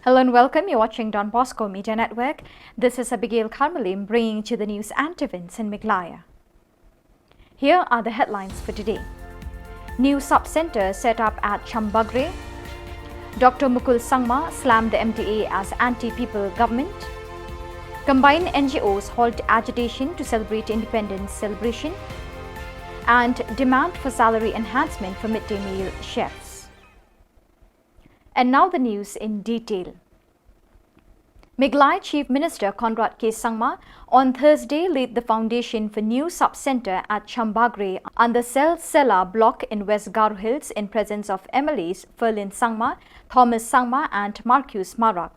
Hello and welcome. You're watching Don Bosco Media Network. This is Abigail Karmalim bringing you the news and events in Meghalaya. Here are the headlines for today. New sub-center set up at Chambagre. Dr. Mukul Sangma slammed the MDA as anti-people government. Combined NGOs halt agitation to celebrate independence celebration. And demand for salary enhancement for midday meal chefs. And now the news in detail. Meghalaya Chief Minister Conrad K. Sangma on Thursday laid the foundation for new sub-center at Chambagre under Sel Sela block in West Garo Hills in presence of MLAs Ferlin Sangma, Thomas Sangma and Marcus Marak.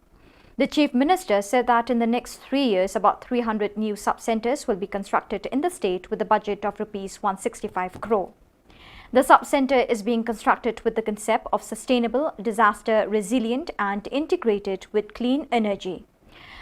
The Chief Minister said that in the next 3 years, about 300 new sub-centers will be constructed in the state with a budget of Rs 165 crore. The sub-center is being constructed with the concept of sustainable, disaster resilient and integrated with clean energy.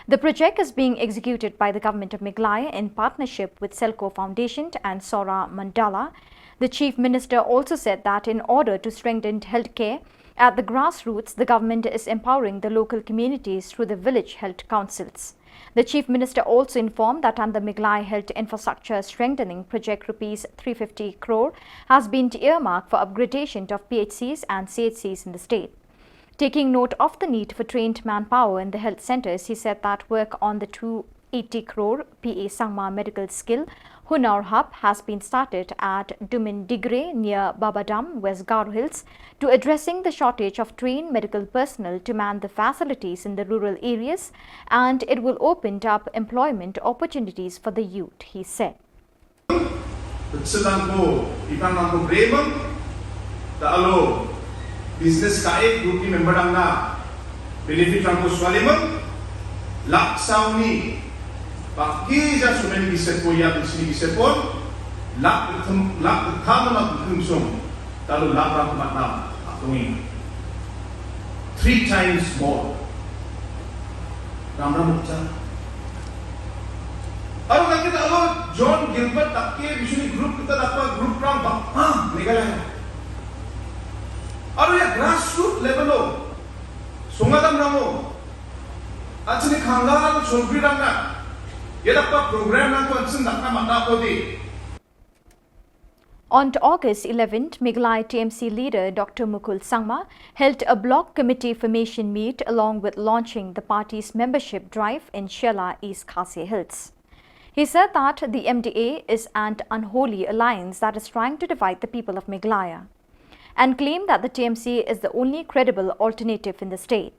The project is being executed by the Government of Meghalaya in partnership with Selco Foundation and Sora Mandala. The Chief Minister also said that in order to strengthen healthcare at the grassroots, the government is empowering the local communities through the village health councils. The Chief Minister also informed that under Meghalaya Health Infrastructure Strengthening Project Rs 350 crore has been earmarked for upgradation of PHCs and CHCs in the state. Taking note of the need for trained manpower in the health centres, he said that work on the 280 crore PA Sangma Medical Skill Hunar Hub has been started at Dumindigre near Babadam, West Garo Hills, to addressing the shortage of trained medical personnel to man the facilities in the rural areas, and it will open up employment opportunities for the youth, he said. Business kae group ni member dang na benefit ang ko swalimang laksaw ni paki ja sumen gisep ko ya bisni gisep pon lak tham na kumsum talu lak ram matna atungi 3 times more ramra mukcha aro nakita alo John Gilbert takke bisni group kita dapat group ram ba Meghalaya aru ya grassroots level lo sungadam namo achini khangala ko chobri ramna yedappa program na ko ansin nakna mata ko di. On August 11th, Meghalaya TMC leader Dr. Mukul Sangma held a block committee formation meet along with launching the party's membership drive in Shillong, East Khasi Hills. He said that the MDA is an unholy alliance that is trying to divide the people of Meghalaya, and claimed that the TMC is the only credible alternative in the state.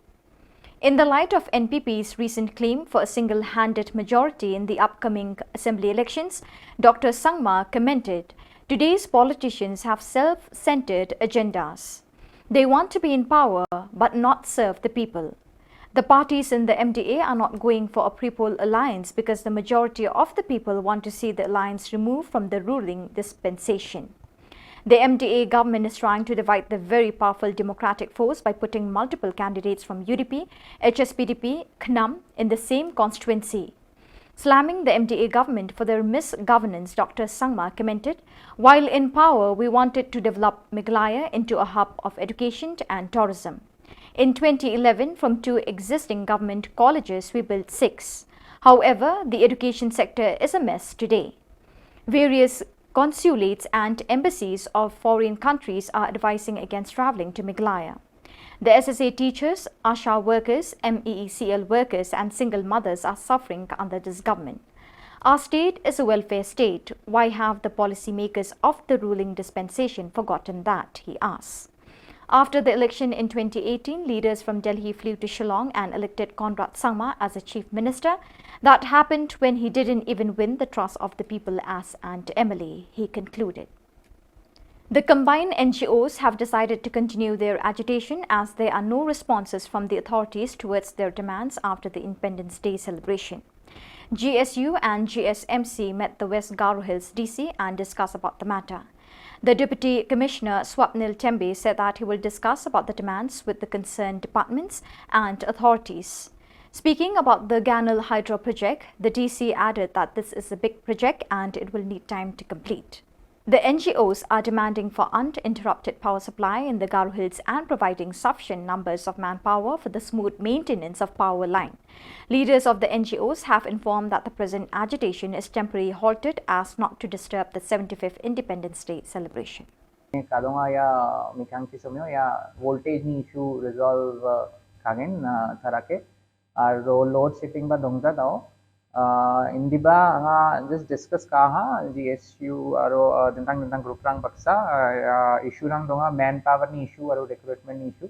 In the light of NPP's recent claim for a single-handed majority in the upcoming assembly elections, Dr. Sangma commented, "Today's politicians have self-centered agendas. They want to be in power but not serve the people. The parties in the MDA are not going for a pre-poll alliance because the majority of the people want to see the alliance removed from the ruling dispensation. The MDA government is trying to divide the very powerful democratic force by putting multiple candidates from UDP, HSPDP, KNUM in the same constituency." Slamming the MDA government for their misgovernance, Dr. Sangma commented, "While in power, we wanted to develop Meghalaya into a hub of education and tourism. In 2011, from 2 existing government colleges, we built 6. However, the education sector is a mess today. Various consulates and embassies of foreign countries are advising against travelling to Meghalaya. The SSA teachers, ASHA workers, MEECL workers and single mothers are suffering under this government. Our state is a welfare state. Why have the policymakers of the ruling dispensation forgotten that?" he asked. After the election in 2018, leaders from Delhi flew to Shillong and elected Conrad Sangma as a chief minister. That happened when he didn't even win the trust of the people as an MLA, he concluded. The combined NGOs have decided to continue their agitation as there are no responses from the authorities towards their demands after the Independence Day celebration. GSU and GSMC met the West Garo Hills DC and discussed about the matter. The Deputy Commissioner Swapnil Tembe said that he will discuss about the demands with the concerned departments and authorities. Speaking about the Ganal Hydro project, the DC added that this is a big project and it will need time to complete. The NGOs are demanding for uninterrupted power supply in the Garo Hills and providing sufficient numbers of manpower for the smooth maintenance of power line. Leaders of the NGOs have informed that the present agitation is temporarily halted as not to disturb the 75th Independence Day celebration. Kadonga ya mikang kisomyo ya voltage ni issue resolve kagen tharake ar load shipping ba dongja dao indiba nga just discuss kaha GSU aro dentang group rang baksa issue rang donga manpower ni issue aro recruitment ni issue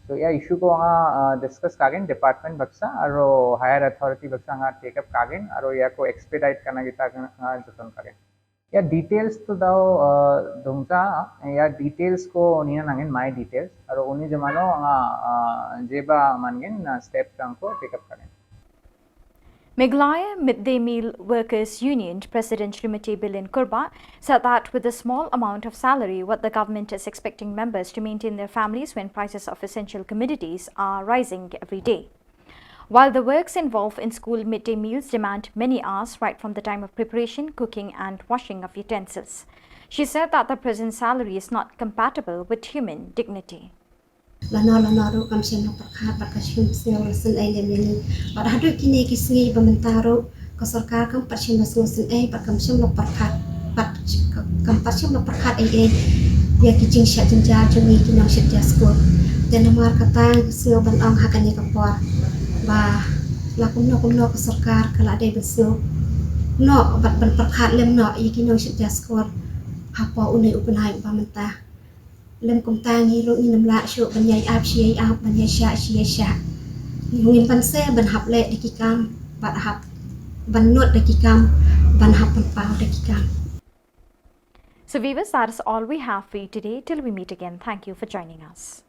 so ya issue ko nga discuss kagen department baksa aro higher authority baksa nga take up kagen aro ya ko expedite kana kita nga joton kagen या details तो दाओ दोंगता या details को Neena नांगेन my details और उन्हीं जमानो जेबा मानगेन step को पिकअप करें Meghalaya Midday Meal Workers Union President Srimati Bilin Kurba said that with a small amount of salary, what the government is expecting members to maintain their families when prices of essential commodities are rising every day. While the works involved in school midday meals demand many hours right from the time of preparation, cooking and washing of utensils. She said that the present salary is not compatible with human dignity. Lano kam siya napakashim siya rasul ay lemini. Para hadu kini kisngi bamentaro kasarkar kam parshim rasul ay par kam siya napakat kam parshim napakat ay ya kijing siya jenjar jumi kinang siya jasko. Dan namar kata siya banang hakani kapor. Ba lakum no kasarkar kala day besyo no bat ban perkat lem no ikinong siya jasko hapo unay upunay bamenta. Lem kum tangi ro ni namla syo banyai ap banyai sya ngin pan se ban hap le dekikam bat hap ban not dekikam ban hap pan pau dekikam. So viewers, that is all we have for you today. Till we meet again, thank you for joining us.